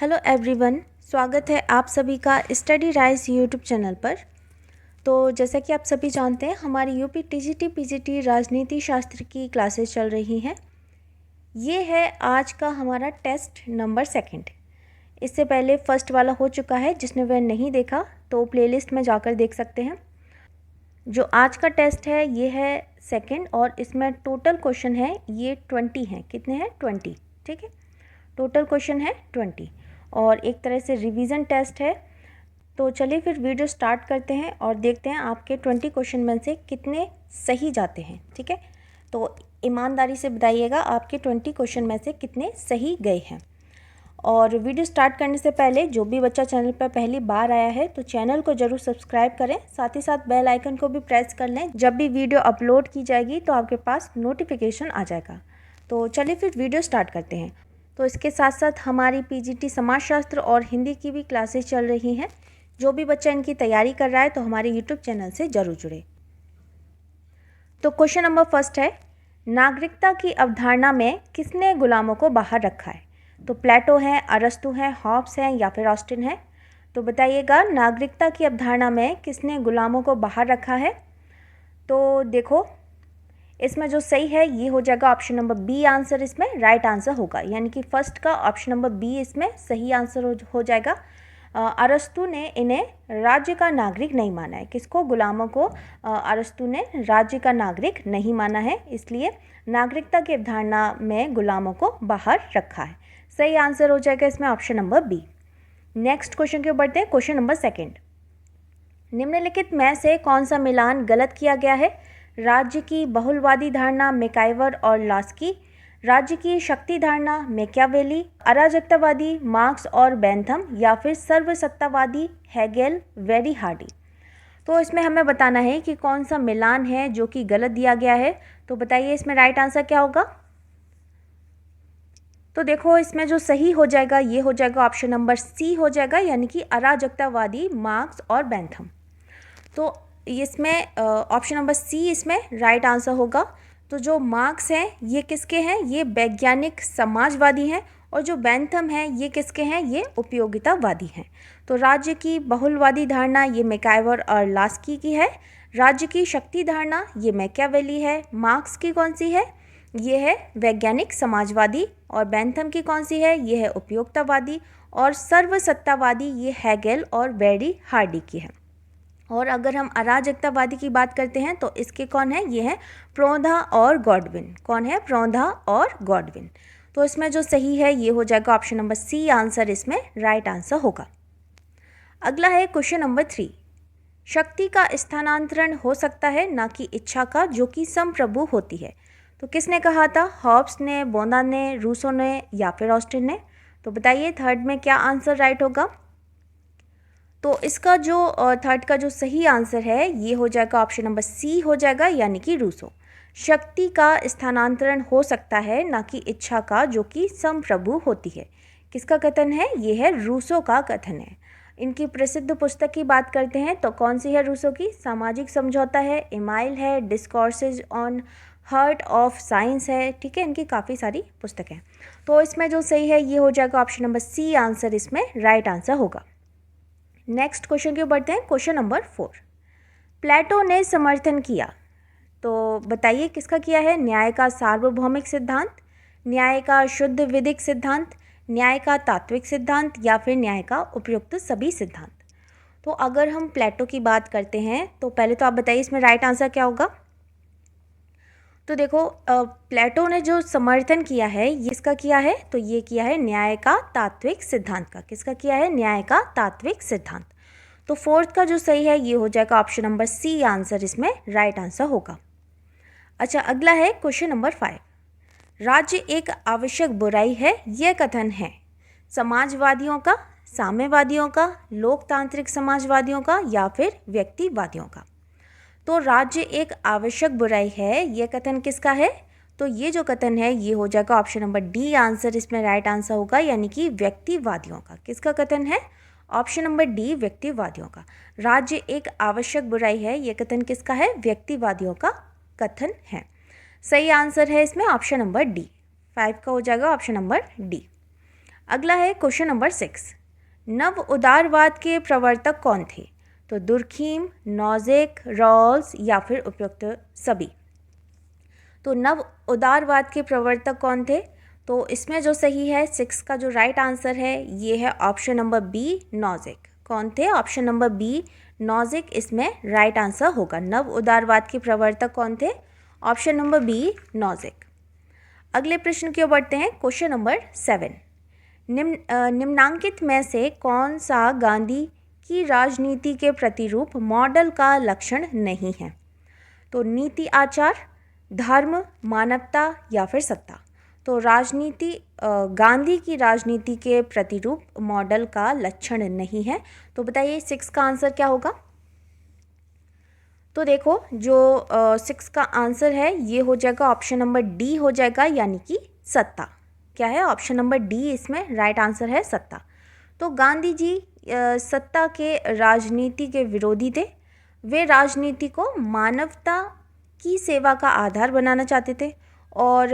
Hello everyone, स्वागत है आप सभी का स्टडी राइज यूट्यूब चैनल पर। तो जैसा कि आप सभी जानते हैं, हमारी यूपी टीजीटी पीजीटी राजनीति शास्त्र की क्लासेस चल रही हैं। ये है आज का हमारा टेस्ट नंबर 2। इससे पहले फर्स्ट वाला हो चुका है। जिसने वह नहीं देखा तो प्लेलिस्ट में जाकर देख सकते हैं। जो आज का टेस्ट है ये है 2 और इसमें टोटल क्वेश्चन है ये 20 हैं। कितने हैं? 20। ठीक है, टोटल क्वेश्चन है 20 और एक तरह से रिवीजन टेस्ट है। तो चलिए फिर वीडियो स्टार्ट करते हैं और देखते हैं आपके 20 क्वेश्चन में से कितने सही जाते हैं। ठीक है, तो ईमानदारी से बताइएगा आपके 20 क्वेश्चन में से कितने सही गए हैं। और वीडियो स्टार्ट करने से पहले जो भी बच्चा चैनल पर पहली बार आया है तो चैनल को ज़रूर सब्सक्राइब करें, साथ ही साथ बेल आइकन को भी प्रेस कर लें। जब भी वीडियो अपलोड की जाएगी तो आपके पास नोटिफिकेशन आ जाएगा। तो चलिए फिर वीडियो स्टार्ट करते हैं। तो इसके साथ साथ हमारी पीजीटी समाजशास्त्र और हिंदी की भी क्लासेस चल रही हैं। जो भी बच्चा इनकी तैयारी कर रहा है तो हमारे यूट्यूब चैनल से ज़रूर जुड़े। तो क्वेश्चन नंबर 1 है, नागरिकता की अवधारणा में किसने गुलामों को बाहर रखा है? तो प्लेटो है, अरस्तु है, हॉब्स है या फिर ऑस्टिन है। तो बताइएगा नागरिकता की अवधारणा में किसने गुलामों को बाहर रखा है। तो देखो इसमें जो सही है ये हो जाएगा ऑप्शन नंबर बी। आंसर इसमें राइट आंसर होगा, यानी कि फर्स्ट का ऑप्शन नंबर बी इसमें सही आंसर हो जाएगा। अरस्तु ने इन्हें राज्य का नागरिक नहीं माना है। किसको? गुलामों को अरस्तु ने राज्य का नागरिक नहीं माना है, इसलिए नागरिकता की अवधारणा में गुलामों को बाहर रखा है। सही आंसर हो जाएगा इसमें option number B. Next question के ऊपर बढ़ते हैं। क्वेश्चन नंबर 2, निम्नलिखित में से कौन सा मिलान गलत किया गया है? राज्य की बहुलवादी धारणा मैकाइवर और लास्की, राज्य की शक्ति धारणा मैकियावेली, अराजकतावादी मार्क्स और बेंथम या फिर सर्वसत्तावादी हेगेल वेरी हार्डी। तो इसमें हमें बताना है कि कौन सा मिलान है जो कि गलत दिया गया है। तो बताइए इसमें राइट आंसर क्या होगा। तो देखो इसमें जो सही हो जाएगा ये हो जाएगा ऑप्शन नंबर सी हो जाएगा, यानी कि अराजकतावादी मार्क्स और बेंथम। तो इसमें ऑप्शन नंबर सी इसमें राइट आंसर होगा। तो जो मार्क्स हैं ये किसके हैं? ये वैज्ञानिक समाजवादी हैं। और जो बेंथम हैं ये किसके हैं? ये उपयोगितावादी हैं। तो राज्य की बहुलवादी धारणा ये मैकाइवर और लास्की की है। राज्य की शक्ति धारणा ये मैकियावेली है। मार्क्स की कौन सी है? ये है वैज्ञानिक समाजवादी। और बेंथम की कौन सी है? ये है उपयोगितावादी। और सर्वसत्तावादी ये हेगेल और वेरी हार्डी की है। और अगर हम अराजकतावादी की बात करते हैं तो इसके कौन है? ये है प्रोंधा और गॉडविन। कौन है? प्रोंधा और गॉडविन। तो इसमें जो सही है ये हो जाएगा ऑप्शन नंबर सी। आंसर इसमें राइट आंसर होगा। अगला है क्वेश्चन नंबर 3, शक्ति का स्थानांतरण हो सकता है ना कि इच्छा का, जो कि संप्रभु होती है। तो किसने कहा था? हॉब्स ने, बोना ने, रूसो ने या फिर ऑस्टिन ने। तो बताइए थर्ड में क्या आंसर राइट होगा। तो इसका जो थर्ड का जो सही आंसर है ये हो जाएगा ऑप्शन नंबर सी हो जाएगा, यानी कि रूसो। शक्ति का स्थानांतरण हो सकता है ना कि इच्छा का, जो कि संप्रभु होती है। किसका कथन है? ये है रूसो का कथन है। इनकी प्रसिद्ध पुस्तक की बात करते हैं तो कौन सी है रूसो की? सामाजिक समझौता है, इमाइल है, discourses on heart of science है। ठीक है, इनकी काफ़ी सारी पुस्तकें हैं। तो इसमें जो सही है ये हो जाएगा ऑप्शन नंबर सी। आंसर इसमें राइट आंसर होगा। नेक्स्ट क्वेश्चन के बढ़ते हैं। क्वेश्चन नंबर 4, प्लेटो ने समर्थन किया। तो बताइए किसका किया है? न्याय का सार्वभौमिक सिद्धांत, न्याय का शुद्ध विधिक सिद्धांत, न्याय का तात्विक सिद्धांत या फिर न्याय का उपयुक्त सभी सिद्धांत। तो अगर हम प्लेटो की बात करते हैं तो पहले तो आप बताइए इसमें राइट आंसर क्या होगा। तो देखो प्लेटो ने जो समर्थन किया है ये इसका किया है, तो ये किया है न्याय का तात्विक सिद्धांत का। किसका किया है? न्याय का तात्विक सिद्धांत। तो फोर्थ का जो सही है ये हो जाएगा ऑप्शन नंबर सी। आंसर इसमें राइट आंसर होगा। अच्छा, अगला है क्वेश्चन नंबर 5, राज्य एक आवश्यक बुराई है यह कथन है समाजवादियों का, साम्यवादियों का, लोकतांत्रिक समाजवादियों का या फिर व्यक्तिवादियों का। तो राज्य एक आवश्यक बुराई है यह कथन किसका है? तो ये जो कथन है ये हो जाएगा ऑप्शन नंबर डी। आंसर इसमें राइट आंसर होगा, यानी कि व्यक्तिवादियों का। किसका कथन है? ऑप्शन नंबर डी, व्यक्तिवादियों का। राज्य एक आवश्यक बुराई है यह कथन किसका है? व्यक्तिवादियों का कथन है। सही आंसर है इसमें ऑप्शन नंबर डी। 5 का हो जाएगा ऑप्शन नंबर डी। अगला है क्वेश्चन नंबर 6, नव उदारवाद के प्रवर्तक कौन थे? तो दुर्खीम, नोजिक, रॉल्स या फिर उपयुक्त सभी। तो नव उदारवाद के प्रवर्तक कौन थे? तो इसमें जो सही है 6 का जो राइट आंसर है ये है ऑप्शन नंबर बी, नोजिक। कौन थे? ऑप्शन नंबर बी, नोजिक इसमें राइट आंसर होगा। नव उदारवाद के प्रवर्तक कौन थे? Option number B, Nozick. अगले प्रश्न की ओर बढ़ते हैं। क्वेश्चन नंबर 7, निम्नांकित में से कौन सा गांधी की राजनीति के प्रतिरूप मॉडल का लक्षण नहीं है? तो नीति आचार, धर्म, मानवता या फिर सत्ता। तो राजनीति गांधी की राजनीति के प्रतिरूप मॉडल का लक्षण नहीं है। तो बताइए 6 का आंसर क्या होगा? तो देखो जो 6 का आंसर है ये हो जाएगा ऑप्शन नंबर डी हो जाएगा, यानी कि सत्ता। क्या है? ऑप्शन नंबर डी इसमें राइट आंसर है, सत्ता। तो गांधी जी सत्ता के राजनीति के विरोधी थे। वे राजनीति को मानवता की सेवा का आधार बनाना चाहते थे और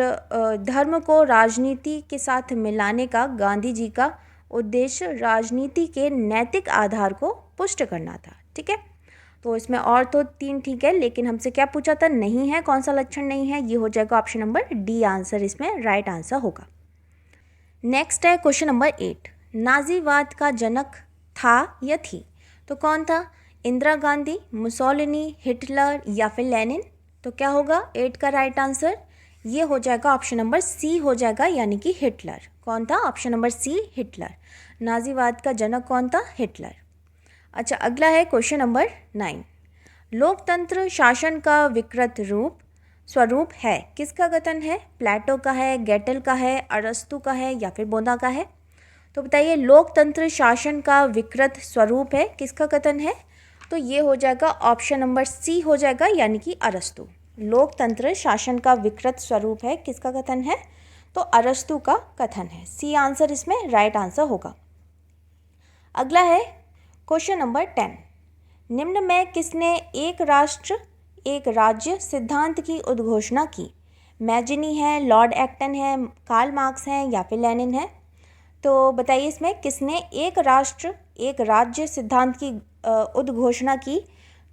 धर्म को राजनीति के साथ मिलाने का गांधी जी का उद्देश्य राजनीति के नैतिक आधार को पुष्ट करना था। ठीक है, तो इसमें और तो 3 ठीक है, लेकिन हमसे क्या पूछा था? नहीं है, कौन सा लक्षण नहीं है? ये हो जाएगा ऑप्शन नंबर डी आंसर इसमें राइट आंसर होगा। नेक्स्ट है क्वेश्चन नंबर 8, नाजीवाद का जनक था या थी? तो कौन था? इंदिरा गांधी, मुसोलिनी, हिटलर या फिर लेनिन? तो क्या होगा 8 का राइट आंसर? ये हो जाएगा ऑप्शन नंबर सी हो जाएगा, यानी कि हिटलर। कौन था? Option number C, Hitler. नाजीवाद का जनक कौन था? हिटलर। अच्छा, अगला है क्वेश्चन नंबर 9, लोकतंत्र शासन का विकृत स्वरूप है किसका कथन है? प्लेटो का है, गेटल का है, अरस्तु का है या फिर बोधा का है? तो बताइए लोकतंत्र शासन का विकृत स्वरूप है किसका कथन है? तो ये हो जाएगा ऑप्शन नंबर सी हो जाएगा, यानी कि अरस्तु। लोकतंत्र शासन का विकृत स्वरूप है किसका कथन है? तो अरस्तु का कथन है। सी आंसर इसमें राइट आंसर होगा। अगला है क्वेश्चन नंबर 10, निम्न में किसने एक राष्ट्र एक राज्य सिद्धांत की उद्घोषणा की? मैजिनी है, लॉर्ड एक्टन है, कार्ल मार्क्स है या फिर लेनिन है? तो बताइए इसमें किसने एक राष्ट्र एक राज्य सिद्धांत की उद्घोषणा की?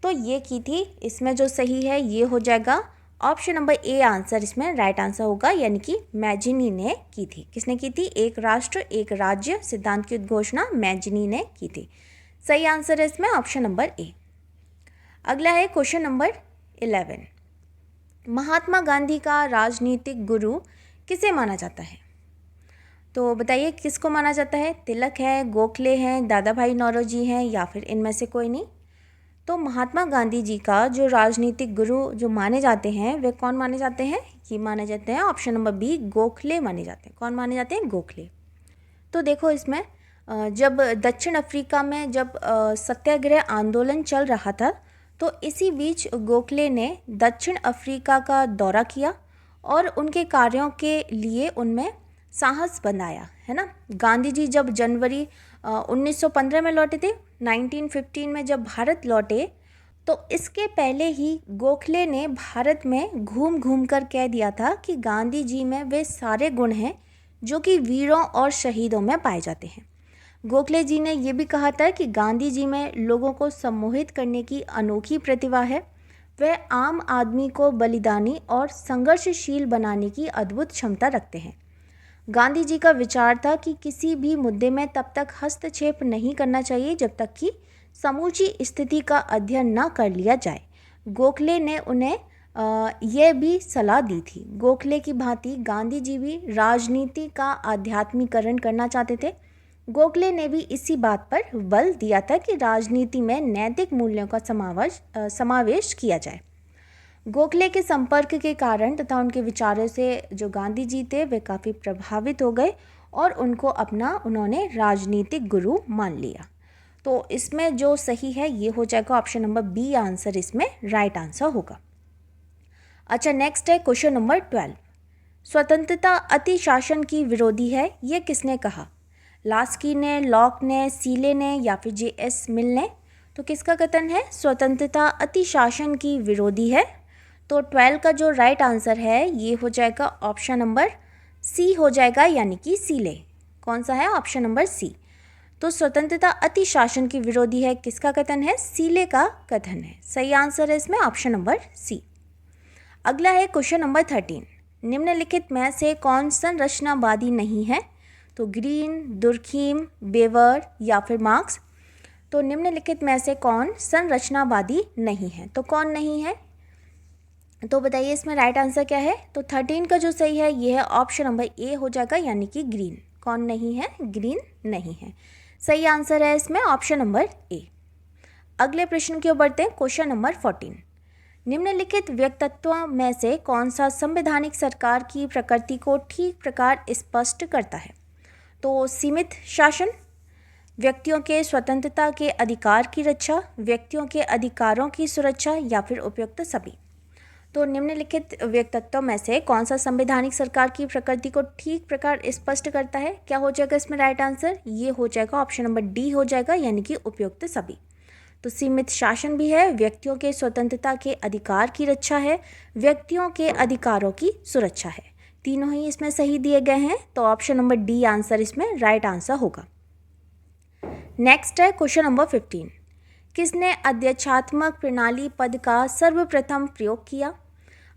तो ये की थी, इसमें जो सही है ये हो जाएगा ऑप्शन नंबर ए आंसर इसमें राइट आंसर होगा, यानी कि मैजिनी ने की थी। किसने की थी? एक राष्ट्र एक राज्य सिद्धांत की उद्घोषणा मैजिनी ने की थी। सही आंसर है इसमें ऑप्शन नंबर ए। अगला है क्वेश्चन नंबर 11, महात्मा गांधी का राजनीतिक गुरु किसे माना जाता है? तो बताइए किसको माना जाता है? तिलक है, गोखले हैं, दादा भाई नौरोजी हैं या फिर इनमें से कोई नहीं? तो महात्मा गांधी जी का जो राजनीतिक गुरु जो माने जाते हैं वे कौन माने जाते हैं? ये माने जाते हैं ऑप्शन नंबर बी, गोखले माने जाते हैं। कौन माने जाते हैं? गोखले। तो देखो इसमें जब दक्षिण अफ्रीका में जब सत्याग्रह आंदोलन चल रहा था तो इसी बीच गोखले ने दक्षिण अफ्रीका का दौरा किया और उनके कार्यों के लिए उनमें साहस बनाया, है ना। गांधी जी जब जनवरी 1915 में लौटे थे, 1915 में जब भारत लौटे तो इसके पहले ही गोखले ने भारत में घूम घूम कर कह दिया था कि गांधी जी में वे सारे गुण हैं जो कि वीरों और शहीदों में पाए जाते हैं। गोखले जी ने ये भी कहा था कि गांधी जी में लोगों को सम्मोहित करने की अनोखी प्रतिभा है। वह आम आदमी को बलिदानी और संघर्षशील बनाने की अद्भुत क्षमता रखते हैं। गांधी जी का विचार था कि किसी भी मुद्दे में तब तक हस्तक्षेप नहीं करना चाहिए जब तक कि समूची स्थिति का अध्ययन न कर लिया जाए। गोखले ने उन्हें यह भी सलाह दी थी। गोखले की भांति गांधी जी भी राजनीति का आध्यात्मिकरण करना चाहते थे। गोखले ने भी इसी बात पर बल दिया था कि राजनीति में नैतिक मूल्यों का समावेश किया जाए। गोखले के संपर्क के कारण तथा उनके विचारों से जो गांधी जी थे वे काफ़ी प्रभावित हो गए और उनको उन्होंने राजनीतिक गुरु मान लिया। तो इसमें जो सही है ये हो जाएगा ऑप्शन नंबर बी आंसर इसमें राइट आंसर होगा। अच्छा, नेक्स्ट है क्वेश्चन नंबर 12, स्वतंत्रता अति शासन की विरोधी है, ये किसने कहा? लास्की ने, लॉक ने, सीले ने या फिर J.S. मिल ने? तो किसका कथन है? स्वतंत्रता अति शासन की विरोधी है। तो 12 का जो राइट आंसर है ये हो जाएगा ऑप्शन नंबर सी हो जाएगा, यानी कि सीले। कौन सा है? Option number C. तो स्वतंत्रता अति शासन की विरोधी है, किसका कथन है? सीले का कथन है। सही आंसर है इसमें ऑप्शन नंबर सी। अगला है क्वेश्चन नंबर 13। निम्नलिखित में से कौन संरचनावादी नहीं है? तो ग्रीन, दुर्खीम, बेवर या फिर मार्क्स। तो निम्नलिखित में से कौन संरचनावादी नहीं है? तो कौन नहीं है? तो बताइए इसमें राइट आंसर क्या है? तो 13 का जो सही है ये है ऑप्शन नंबर ए हो जाएगा, यानी कि ग्रीन। कौन नहीं है? ग्रीन नहीं है। सही आंसर है इसमें ऑप्शन नंबर ए। अगले प्रश्न की ओर बढ़ते हैं, क्वेश्चन नंबर 14। निम्नलिखित व्यक्तित्वों में से कौन सा संवैधानिक सरकार की प्रकृति को ठीक प्रकार स्पष्ट करता है? तो सीमित शासन, व्यक्तियों के स्वतंत्रता के अधिकार की रक्षा, व्यक्तियों के अधिकारों की सुरक्षा या फिर उपयुक्त सभी। तो निम्नलिखित व्यक्तित्वों में से कौन सा संवैधानिक सरकार की प्रकृति को ठीक प्रकार स्पष्ट करता है? क्या हो जाएगा इसमें राइट आंसर? ये हो जाएगा ऑप्शन नंबर डी हो जाएगा, यानी कि उपयुक्त सभी। तो सीमित शासन भी है, व्यक्तियों के स्वतंत्रता के अधिकार की रक्षा है, व्यक्तियों के अधिकारों की सुरक्षा है। तीनों ही इसमें सही दिए गए हैं, तो ऑप्शन नंबर डी आंसर इसमें राइट आंसर होगा। नेक्स्ट है क्वेश्चन नंबर 15। किसने अध्यक्षात्मक प्रणाली पद का सर्वप्रथम प्रयोग किया?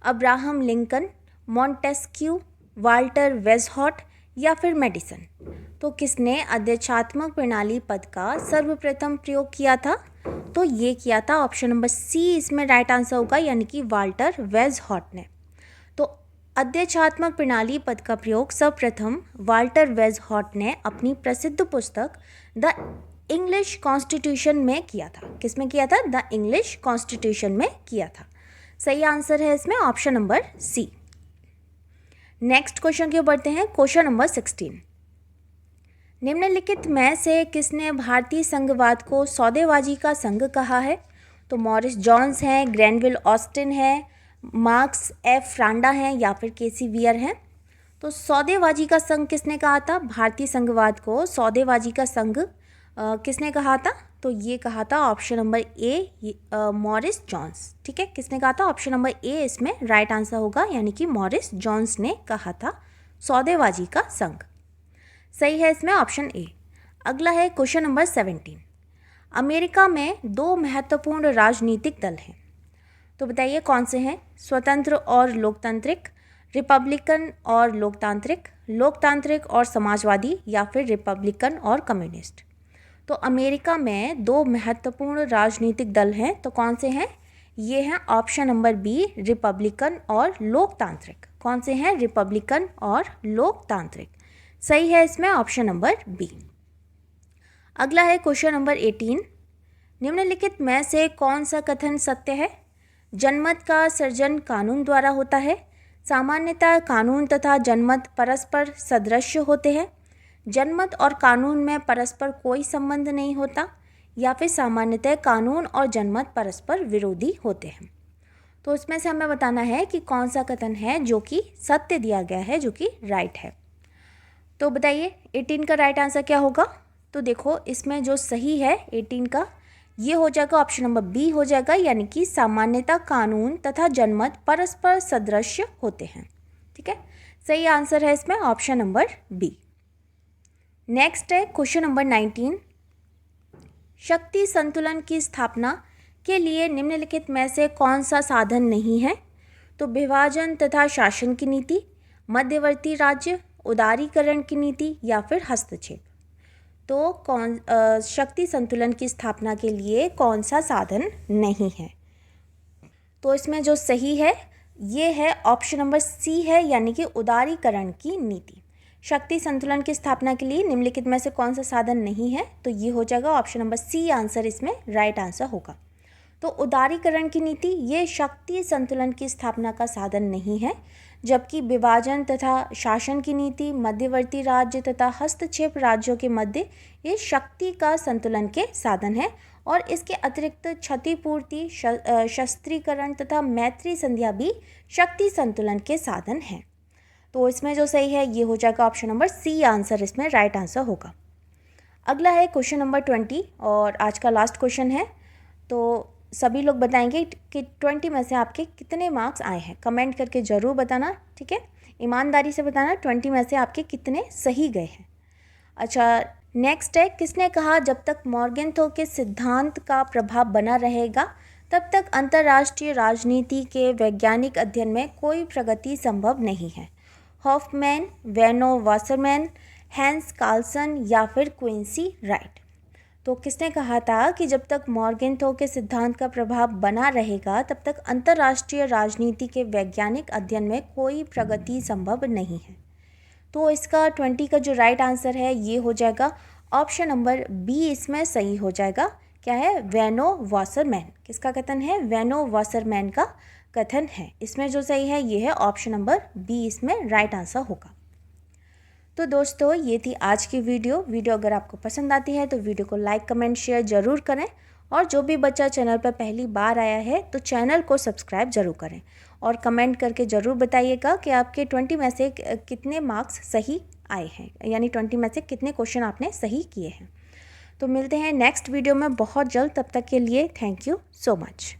अब्राहम लिंकन, मॉन्टेस्क्यू, वाल्टर वेजहॉट या फिर मेडिसन। तो किसने अध्यक्षात्मक प्रणाली पद का सर्वप्रथम प्रयोग किया था? तो ये किया था ऑप्शन नंबर सी इसमें राइट आंसर होगा, यानी कि वाल्टर वेजहॉट ने। तो अध्यक्षात्मक प्रणाली पद का प्रयोग सर्वप्रथम वाल्टर वेजहॉट ने अपनी प्रसिद्ध पुस्तक द इंग्लिश कॉन्स्टिट्यूशन में किया था। किसमें किया था? द इंग्लिश कॉन्स्टिट्यूशन में किया था। सही आंसर है इसमें option number C. Next question की ओर बढ़ते हैं, क्वेश्चन नंबर 16। निम्नलिखित में से किसने भारतीय संघवाद को सौदेबाजी का संघ कहा है? तो मॉरिस जॉन्स हैं, ग्रैनविल ऑस्टिन है, मार्क्स एफ फ्रांडा हैं या फिर केसी वियर हैं। तो सौदेबाजी का संघ किसने कहा था? भारतीय संघवाद को सौदेबाजी का संघ किसने कहा था? तो ये कहा था option number A Morris Jones. ठीक है, किसने कहा था? ऑप्शन नंबर ए इसमें राइट आंसर होगा, यानी कि मॉरिस जॉन्स ने कहा था सौदेबाजी का संघ। सही है इसमें ऑप्शन ए। अगला है क्वेश्चन नंबर 17। अमेरिका में दो महत्वपूर्ण राजनीतिक दल हैं, तो बताइए कौन से हैं? स्वतंत्र और लोकतांत्रिक, रिपब्लिकन और लोकतांत्रिक, लोकतांत्रिक और समाजवादी या फिर रिपब्लिकन और कम्युनिस्ट। तो अमेरिका में दो महत्वपूर्ण राजनीतिक दल हैं, तो कौन से हैं? ये हैं ऑप्शन नंबर बी रिपब्लिकन और लोकतांत्रिक। कौन से हैं? रिपब्लिकन और लोकतांत्रिक। सही है इसमें ऑप्शन नंबर बी। अगला है क्वेश्चन नंबर 18। निम्नलिखित में से कौन सा कथन सत्य है? जनमत का सृजन कानून द्वारा होता है, सामान्यतः कानून तथा जनमत परस्पर सदृश होते हैं, जनमत और कानून में परस्पर कोई संबंध नहीं होता, या फिर सामान्यतः कानून और जनमत परस्पर विरोधी होते हैं। तो इसमें से हमें बताना है कि कौन सा कथन है जो कि सत्य दिया गया है, जो कि राइट है। तो बताइए 18 का राइट आंसर क्या होगा? तो देखो इसमें जो सही है 18 का, ये हो जाएगा ऑप्शन नंबर बी हो जाएगा, यानी कि सामान्यतः कानून तथा जनमत परस्पर सदृश होते हैं। ठीक है, सही आंसर है इसमें ऑप्शन नंबर बी। नेक्स्ट है क्वेश्चन नंबर 19। शक्ति संतुलन की स्थापना के लिए निम्नलिखित में से कौन सा साधन नहीं है? तो विभाजन तथा शासन की नीति, मध्यवर्ती राज्य, उदारीकरण की नीति या फिर हस्तक्षेप। तो शक्ति संतुलन की स्थापना के लिए कौन सा साधन नहीं है? तो इसमें जो सही है ये है ऑप्शन नंबर सी है, यानी कि उदारीकरण की नीति। शक्ति संतुलन की स्थापना के लिए निम्नलिखित में से कौन सा साधन नहीं है? तो ये हो जाएगा ऑप्शन नंबर सी आंसर इसमें राइट आंसर होगा। तो उदारीकरण की नीति ये शक्ति संतुलन की स्थापना का साधन नहीं है, जबकि विभाजन तथा शासन की नीति, मध्यवर्ती राज्य तथा हस्तक्षेप राज्यों के मध्य ये शक्ति का संतुलन के साधन है। और इसके अतिरिक्त क्षतिपूर्ति, शस्त्रीकरण तथा मैत्री संध्या भी शक्ति संतुलन के साधन हैं। तो इसमें जो सही है ये हो जाएगा ऑप्शन नंबर सी आंसर इसमें राइट आंसर होगा। अगला है क्वेश्चन नंबर 20 और आज का लास्ट क्वेश्चन है। तो सभी लोग बताएंगे कि 20 में से आपके कितने मार्क्स आए हैं, कमेंट करके ज़रूर बताना। ठीक है, ईमानदारी से बताना 20 में से आपके कितने सही गए हैं। अच्छा, नेक्स्ट है, किसने कहा जब तक मॉर्गेनथौ के सिद्धांत का प्रभाव बना रहेगा तब तक अंतर्राष्ट्रीय राजनीति के वैज्ञानिक अध्ययन में कोई प्रगति संभव नहीं है? हॉफमैन, वेनो वासरमैन, हैंस कार्लसन या फिर क्विंसी राइट। तो किसने कहा था कि जब तक मॉर्गेनथौ के सिद्धांत का प्रभाव बना रहेगा तब तक अंतर्राष्ट्रीय राजनीति के वैज्ञानिक अध्ययन में कोई प्रगति संभव नहीं है? तो इसका 20 का जो राइट आंसर है ये हो जाएगा ऑप्शन नंबर बी, इसमें सही हो जाएगा। क्या है? वेनो वासरमैन। किसका कथन है? वेनो वासरमैन का कथन है। इसमें जो सही है ये है ऑप्शन नंबर बी, इसमें राइट आंसर होगा। तो दोस्तों ये थी आज की वीडियो अगर आपको पसंद आती है तो वीडियो को लाइक कमेंट शेयर ज़रूर करें, और जो भी बच्चा चैनल पर पहली बार आया है तो चैनल को सब्सक्राइब ज़रूर करें, और कमेंट करके ज़रूर बताइएगा कि आपके 20 में से कितने मार्क्स सही आए हैं, यानी 20 में से कितने क्वेश्चन आपने सही किए हैं। तो मिलते हैं नेक्स्ट वीडियो में बहुत जल्द, तब तक के लिए थैंक यू सो मच।